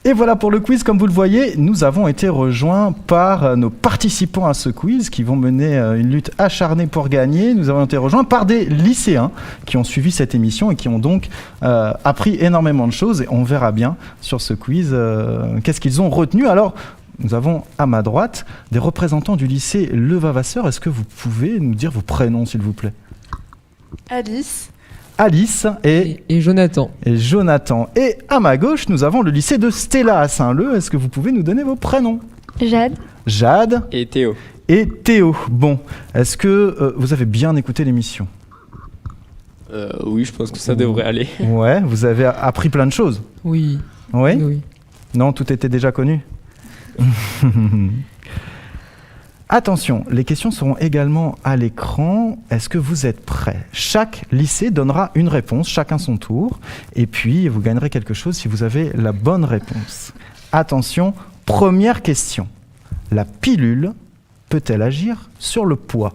Et voilà pour le quiz. Comme vous le voyez, nous avons été rejoints par nos participants à ce quiz qui vont mener une lutte acharnée pour gagner. Nous avons été rejoints par des lycéens qui ont suivi cette émission et qui ont donc appris énormément de choses. Et on verra bien sur ce quiz qu'est-ce qu'ils ont retenu. Alors, nous avons à ma droite des représentants du lycée Levavasseur. Est-ce que vous pouvez nous dire vos prénoms, s'il vous plaît ? Alice et Jonathan. Et Jonathan. Et à ma gauche, nous avons le lycée de Stella à Saint-Leu. Est-ce que vous pouvez nous donner vos prénoms ? Jade. Et Théo. Et Théo. Bon, est-ce que vous avez bien écouté l'émission ? Oui, je pense que ça devrait aller. Ouais, vous avez appris plein de choses ? Oui. Oui. Non, tout était déjà connu ? Attention, les questions seront également à l'écran. Est-ce que vous êtes prêts ? Chaque lycée donnera une réponse, chacun son tour, et puis vous gagnerez quelque chose si vous avez la bonne réponse. Attention, première question. La pilule peut-elle agir sur le poids ?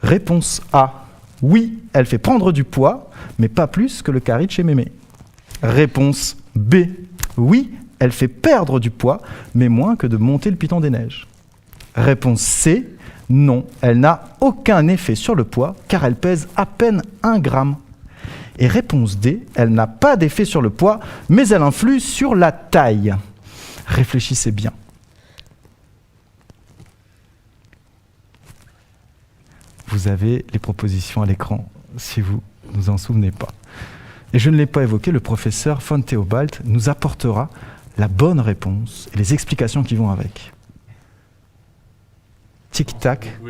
Réponse A. Oui, elle fait prendre du poids, mais pas plus que le carré de chez Mémé. Réponse B. Oui, elle fait perdre du poids, mais moins que de monter le piton des neiges. Réponse C, non, elle n'a aucun effet sur le poids car elle pèse à peine 1 gramme. Et réponse D, elle n'a pas d'effet sur le poids, mais elle influe sur la taille. Réfléchissez bien. Vous avez les propositions à l'écran, si vous ne vous en souvenez pas. Et je ne l'ai pas évoqué, le professeur von Theobald nous apportera la bonne réponse et les explications qui vont avec. Tic-tac.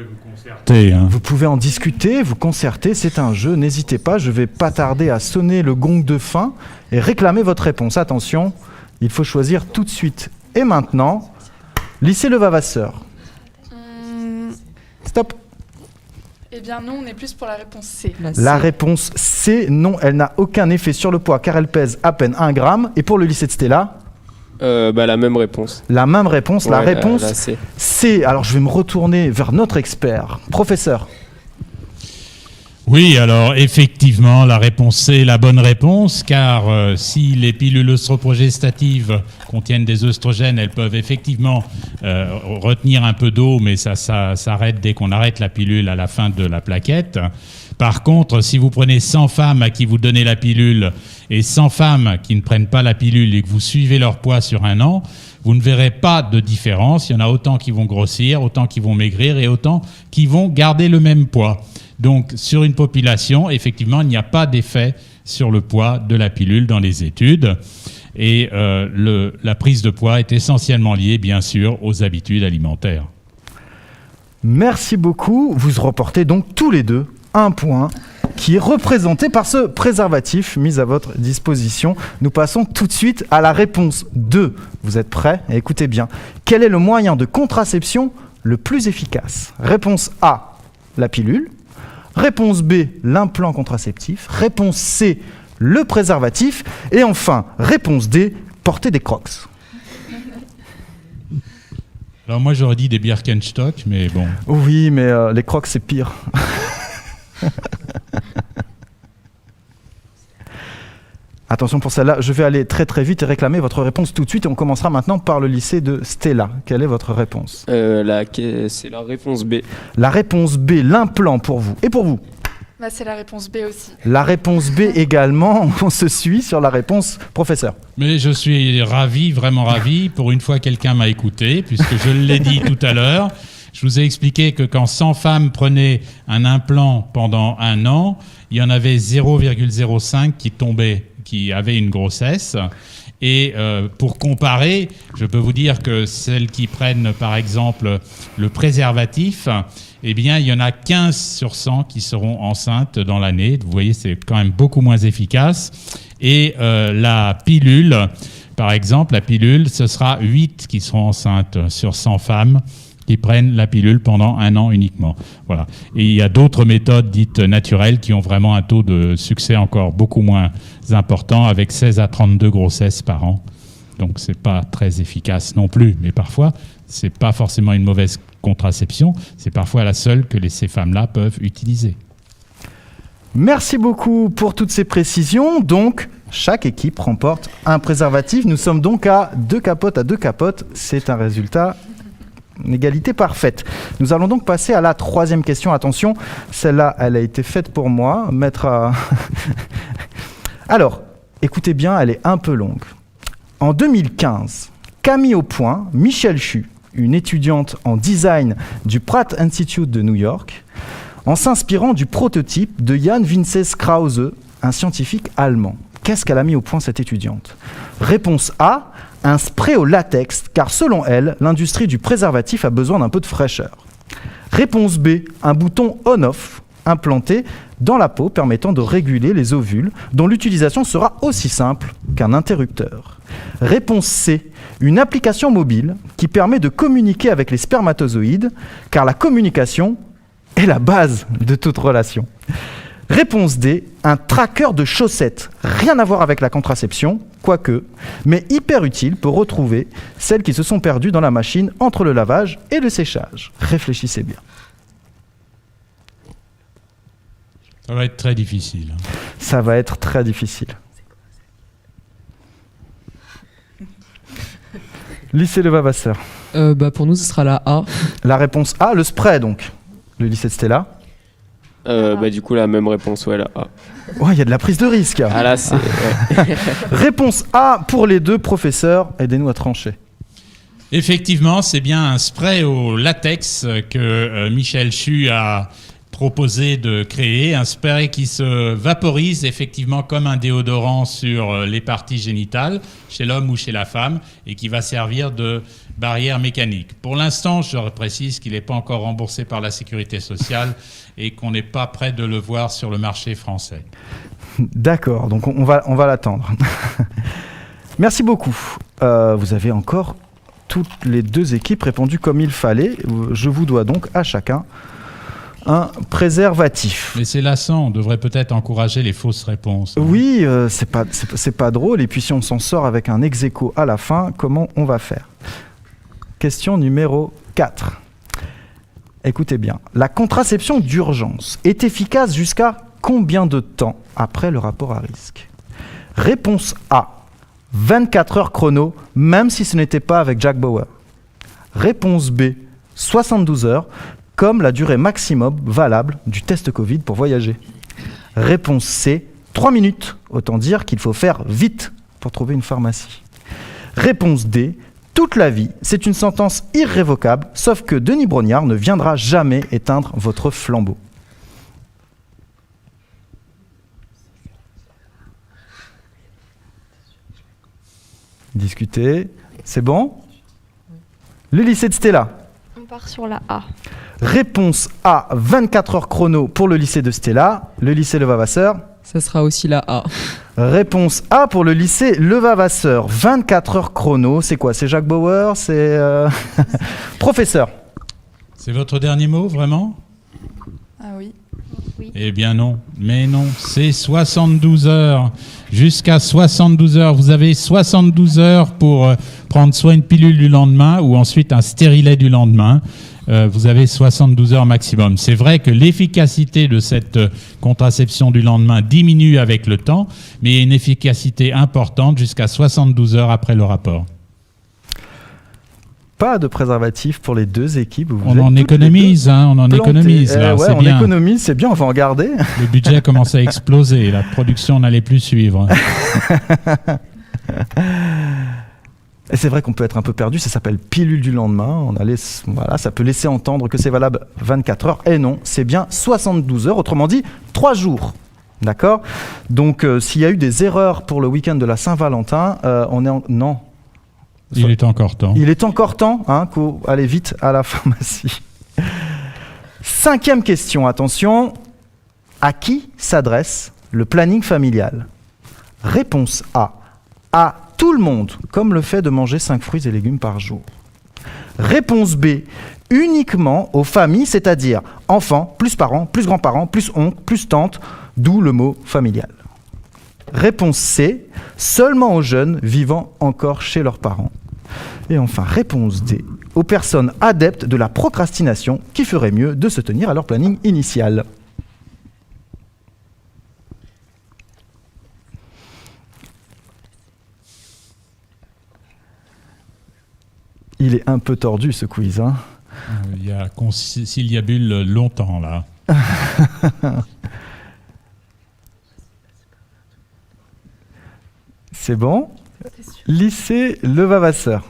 Vous pouvez en discuter, vous concerter, c'est un jeu, n'hésitez pas, je ne vais pas tarder à sonner le gong de fin et réclamer votre réponse. Attention, il faut choisir tout de suite. Et maintenant, lycée Levavasseur. Stop. Eh bien non, on est plus pour la réponse C. La réponse C, non, elle n'a aucun effet sur le poids car elle pèse à peine 1 gramme. Et pour le lycée de Stella ? La même réponse. La même réponse, ouais, la réponse la C. C. Alors je vais me retourner vers notre expert. Professeur. Oui, alors effectivement, la réponse C est la bonne réponse, car si les pilules œstroprogestatives contiennent des œstrogènes, elles peuvent effectivement retenir un peu d'eau, mais ça s'arrête dès qu'on arrête la pilule à la fin de la plaquette. Par contre, si vous prenez 100 femmes à qui vous donnez la pilule et 100 femmes qui ne prennent pas la pilule et que vous suivez leur poids sur 1 an, vous ne verrez pas de différence. Il y en a autant qui vont grossir, autant qui vont maigrir et autant qui vont garder le même poids. Donc, sur une population, effectivement, il n'y a pas d'effet sur le poids de la pilule dans les études. Et la prise de poids est essentiellement liée, bien sûr, aux habitudes alimentaires. Merci beaucoup. Vous reportez donc tous les deux 1 point qui est représenté par ce préservatif mis à votre disposition. Nous passons tout de suite à la réponse 2. Vous êtes prêts ? Écoutez bien. Quel est le moyen de contraception le plus efficace ? Réponse A, la pilule. Réponse B, l'implant contraceptif. Réponse C, le préservatif. Et enfin, réponse D, porter des Crocs. Alors moi j'aurais dit des Birkenstock, mais bon. Oui, mais les Crocs c'est pire. Attention pour celle-là, je vais aller très très vite et réclamer votre réponse tout de suite. Et on commencera maintenant par le lycée de Stella. Quelle est votre réponse ? C'est la réponse B. La réponse B, l'implant pour vous. Et pour vous ? C'est la réponse B aussi. La réponse B également. On se suit sur la réponse professeur. Mais je suis ravi, vraiment ravi. Pour une fois, quelqu'un m'a écouté, puisque je l'ai dit tout à l'heure. Je vous ai expliqué que quand 100 femmes prenaient un implant pendant 1 an, il y en avait 0,05 qui avaient une grossesse. Et pour comparer, je peux vous dire que celles qui prennent par exemple le préservatif, eh bien il y en a 15 sur 100 qui seront enceintes dans l'année. Vous voyez, c'est quand même beaucoup moins efficace. Et la pilule, par exemple, ce sera 8 qui seront enceintes sur 100 femmes qui prennent la pilule pendant 1 an uniquement. Voilà. Et il y a d'autres méthodes dites naturelles qui ont vraiment un taux de succès encore beaucoup moins important, avec 16 à 32 grossesses par an. donc c'est pas très efficace non plus. Mais parfois, c'est pas forcément une mauvaise contraception, c'est parfois la seule que ces femmes-là peuvent utiliser. Merci beaucoup pour toutes ces précisions. Donc, chaque équipe remporte un préservatif. Nous sommes donc à 2 capotes à 2 capotes. C'est un résultat, une égalité parfaite. Nous allons donc passer à la 3e question. Attention, celle-là, elle a été faite pour moi. Alors, écoutez bien, elle est un peu longue. En 2015, qu'a mis au point Michel Chu, une étudiante en design du Pratt Institute de New York, en s'inspirant du prototype de Jan Vinces Krause, un scientifique allemand. Qu'est-ce qu'elle a mis au point, cette étudiante ? Réponse A, un spray au latex, car selon elle, l'industrie du préservatif a besoin d'un peu de fraîcheur. Réponse B, un bouton on-off implanté dans la peau permettant de réguler les ovules, dont l'utilisation sera aussi simple qu'un interrupteur. Réponse C, une application mobile qui permet de communiquer avec les spermatozoïdes, car la communication est la base de toute relation. Réponse D, un tracker de chaussettes, rien à voir avec la contraception, quoique, mais hyper utile pour retrouver celles qui se sont perdues dans la machine entre le lavage et le séchage. Réfléchissez bien. Ça va être très difficile. Ça va être très difficile. Lycée Levavasseur. Pour nous, ce sera la A. La réponse A, le spray donc. Le lycée de Stella. Du coup, la même réponse, ouais, la A. Ouais, il y a de la prise de risque. Ah là, c'est... ouais. Réponse A pour les 2 professeurs. Aidez-nous à trancher. Effectivement, c'est bien un spray au latex que Michel Chu a proposé de créer, un spray qui se vaporise effectivement comme un déodorant sur les parties génitales, chez l'homme ou chez la femme, et qui va servir de barrière mécanique. Pour l'instant, je précise qu'il n'est pas encore remboursé par la Sécurité sociale et qu'on n'est pas prêt de le voir sur le marché français. D'accord, donc on va l'attendre. Merci beaucoup. Vous avez encore toutes les 2 équipes répondu comme il fallait. Je vous dois donc à chacun un préservatif. Mais c'est lassant, on devrait peut-être encourager les fausses réponses. Hein. Oui, c'est pas drôle. Et puis si on s'en sort avec un ex-aequo à la fin, comment on va faire ? Question numéro 4. Écoutez bien. La contraception d'urgence est efficace jusqu'à combien de temps après le rapport à risque ? Réponse A. 24 heures chrono, même si ce n'était pas avec Jack Bauer. Réponse B. 72 heures, comme la durée maximum valable du test Covid pour voyager. Réponse C, 3 minutes, autant dire qu'il faut faire vite pour trouver une pharmacie. Réponse D, toute la vie, c'est une sentence irrévocable, sauf que Denis Brognard ne viendra jamais éteindre votre flambeau. Discutez, c'est bon ? Le lycée de Stella. On part sur la A. Réponse A, 24 heures chrono pour le lycée de Stella. Le lycée Levavasseur. Ça sera aussi la A. Réponse A pour le lycée Levavasseur. 24 heures chrono, c'est quoi ? C'est Jacques Bauer ? C'est... Professeur. C'est votre dernier mot, vraiment ? Ah oui. Oui. Eh bien non, mais non, c'est 72 heures. Jusqu'à 72 heures. Vous avez 72 heures pour prendre soit une pilule du lendemain ou ensuite un stérilet du lendemain. Vous avez 72 heures maximum. C'est vrai que l'efficacité de cette contraception du lendemain diminue avec le temps, mais il y a une efficacité importante jusqu'à 72 heures après le rapport. Pas de préservatif pour les 2 équipes. On en économise, on en économise. Là, ouais, on économise, c'est bien, on va en garder. Le budget commence à exploser, la production n'allait plus suivre. Et c'est vrai qu'on peut être un peu perdu, ça s'appelle pilule du lendemain. Voilà, ça peut laisser entendre que c'est valable 24 heures. Et non, c'est bien 72 heures, autrement dit 3 jours. D'accord ? Donc s'il y a eu des erreurs pour le week-end de la Saint-Valentin, non. Il est encore temps. Il est encore temps, aller vite à la pharmacie. 5e question, attention. À qui s'adresse le planning familial ? Réponse A. À tout le monde, comme le fait de manger 5 fruits et légumes par jour. Réponse B. Uniquement aux familles, c'est-à-dire enfants, plus parents, plus grands-parents, plus oncles, plus tantes, d'où le mot familial. Réponse C, seulement aux jeunes vivant encore chez leurs parents. Et enfin, réponse D, aux personnes adeptes de la procrastination qui feraient mieux de se tenir à leur planning initial. Il est un peu tordu ce quiz, hein. Il y a conciliabule longtemps là. C'est bon. Lycée Levavasseur.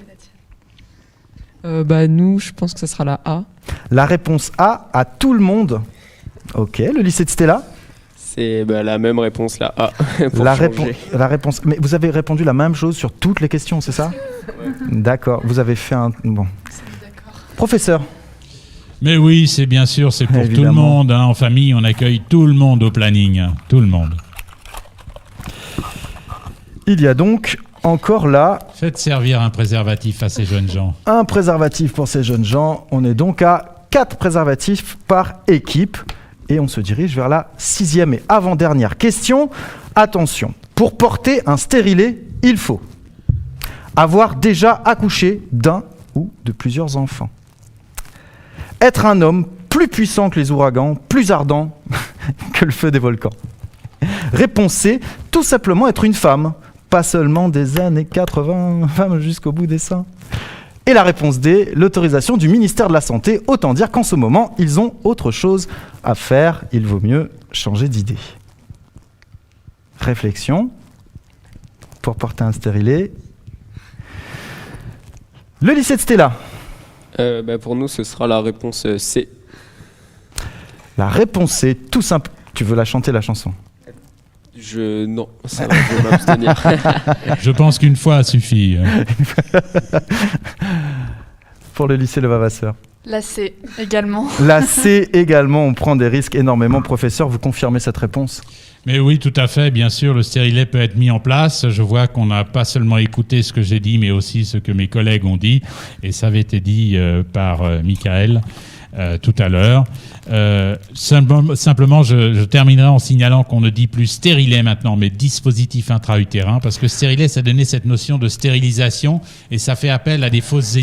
Nous, je pense que ça sera la A. La réponse A à tout le monde. Ok, le lycée de Stella. C'est la même réponse, la A. pour La changer. réponse. Mais vous avez répondu la même chose sur toutes les questions, c'est ça? D'accord. Vous avez fait un. Bon. D'accord. Professeur. Mais oui, c'est bien sûr, c'est pour tout le Évidemment. monde. Hein. En famille, on accueille tout le monde au planning. Tout le monde. Il y a donc encore là Faites servir un préservatif à ces jeunes gens. un préservatif pour ces jeunes gens. On est donc à 4 préservatifs par équipe. Et on se dirige vers la 6e et avant-dernière question. Attention, pour porter un stérilet, il faut avoir déjà accouché d'un ou de plusieurs enfants. Être un homme plus puissant que les ouragans, plus ardent que le feu des volcans. Réponse C, tout simplement être une femme, pas seulement des années 80, femme jusqu'au bout des seins. Et la réponse D, l'autorisation du ministère de la Santé, autant dire qu'en ce moment, ils ont autre chose à faire, il vaut mieux changer d'idée. Réflexion, pour porter un stérilet. Le lycée de Stella. Pour nous, ce sera la réponse C. La réponse C, tout simple. Tu veux la chanter, la chanson? Non, ça va, je vais m'abstenir. Je pense qu'une fois suffit. Pour le lycée Levavasseur. La C également. La C également, on prend des risques énormément. Professeur, vous confirmez cette réponse? Mais oui, tout à fait. Bien sûr, le stérilet peut être mis en place. Je vois qu'on n'a pas seulement écouté ce que j'ai dit, mais aussi ce que mes collègues ont dit. Et ça avait été dit par Michael tout à l'heure. Simplement, je terminerai en signalant qu'on ne dit plus stérilet maintenant, mais dispositif intra-utérin, parce que stérilet, ça donnait cette notion de stérilisation, et ça fait appel à des fausses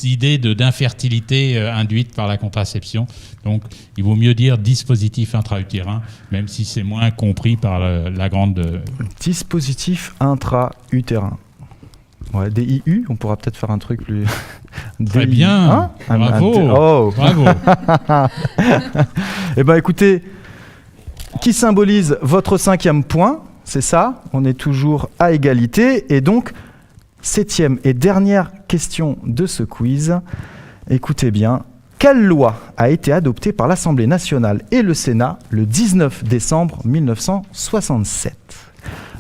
idées d'infertilité induite par la contraception. Donc, il vaut mieux dire dispositif intra-utérin, même si c'est moins compris par la grande... Dispositif intra-utérin. Ouais, DIU, on pourra peut-être faire un truc plus... Très DIU. bien, Hein bravo, Oh. bravo. Eh bien, écoutez, qui symbolise votre 5e point, c'est ça, on est toujours à égalité, et donc, 7e et dernière question de ce quiz, écoutez bien, quelle loi a été adoptée par l'Assemblée nationale et le Sénat le 19 décembre 1967 ?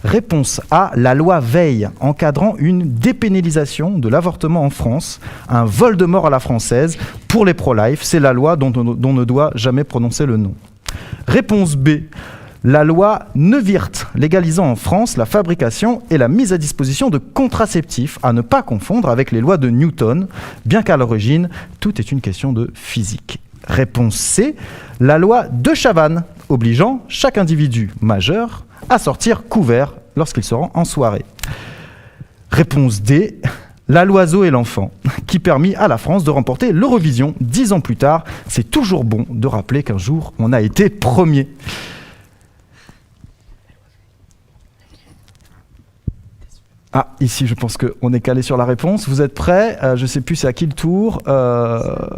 Réponse A, la loi Veil, encadrant une dépénalisation de l'avortement en France, un Voldemort à la française. Pour les pro-life, c'est la loi dont on ne doit jamais prononcer le nom. Réponse B, la loi Neuwirth, légalisant en France la fabrication et la mise à disposition de contraceptifs, à ne pas confondre avec les lois de Newton, bien qu'à l'origine, tout est une question de physique. Réponse C, la loi de Chavannes, obligeant chaque individu majeur à sortir couvert lorsqu'il se rend en soirée. Réponse D, la l'oiseau et l'enfant, qui permit à la France de remporter l'Eurovision 10 ans plus tard. C'est toujours bon de rappeler qu'un jour, on a été premier. Ah, ici, je pense qu'on est calé sur la réponse. Vous êtes prêts? Je ne sais plus c'est à qui le tour.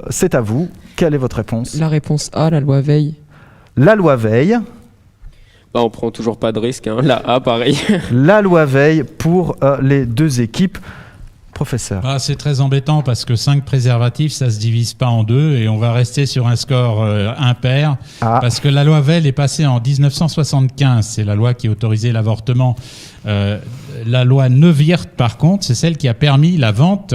C'est à vous. Quelle est votre réponse? La réponse A, la loi Veil. La loi Veil. On prend toujours pas de risque, hein. La A, pareil. La loi Veil pour les deux équipes. Professeur. C'est très embêtant parce que 5 préservatifs, ça se divise pas en deux et on va rester sur un score impair parce que la loi Veil est passée en 1975. C'est la loi qui autorisait l'avortement. La loi Neuwirth, par contre, c'est celle qui a permis la vente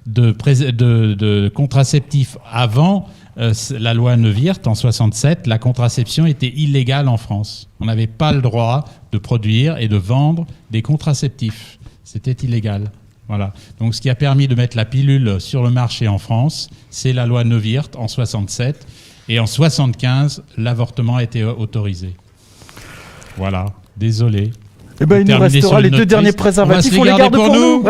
de contraceptifs avant la loi Neuwirth en 67. La contraception était illégale en France. On n'avait pas le droit de produire et de vendre des contraceptifs. C'était illégal. Voilà. Donc, ce qui a permis de mettre la pilule sur le marché en France, c'est la loi Neuwirth en 67. Et en 75, l'avortement a été autorisé. Voilà. Désolé. Eh ben, il nous terminer restera sur les une deux note derniers triste. préservatifs. On va se les garder pour nous.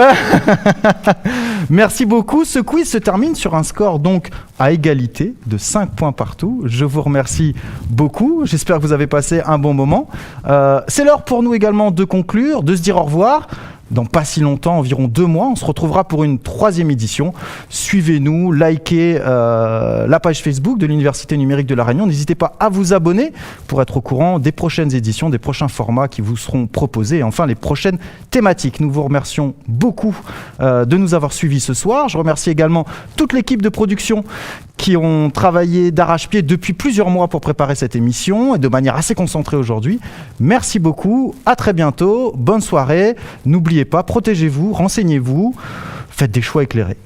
Merci beaucoup. Ce quiz se termine sur un score donc à égalité de 5 points partout. Je vous remercie beaucoup. J'espère que vous avez passé un bon moment. C'est l'heure pour nous également de conclure, de se dire au revoir. Dans pas si longtemps, environ 2 mois, on se retrouvera pour une 3e édition. Suivez-nous, likez la page Facebook de l'Université numérique de La Réunion. N'hésitez pas à vous abonner pour être au courant des prochaines éditions, des prochains formats qui vous seront proposés et enfin les prochaines thématiques. Nous vous remercions beaucoup de nous avoir suivis ce soir. Je remercie également toute l'équipe de production qui ont travaillé d'arrache-pied depuis plusieurs mois pour préparer cette émission et de manière assez concentrée aujourd'hui. Merci beaucoup, à très bientôt, bonne soirée. N'oubliez pas, protégez-vous, renseignez-vous, faites des choix éclairés.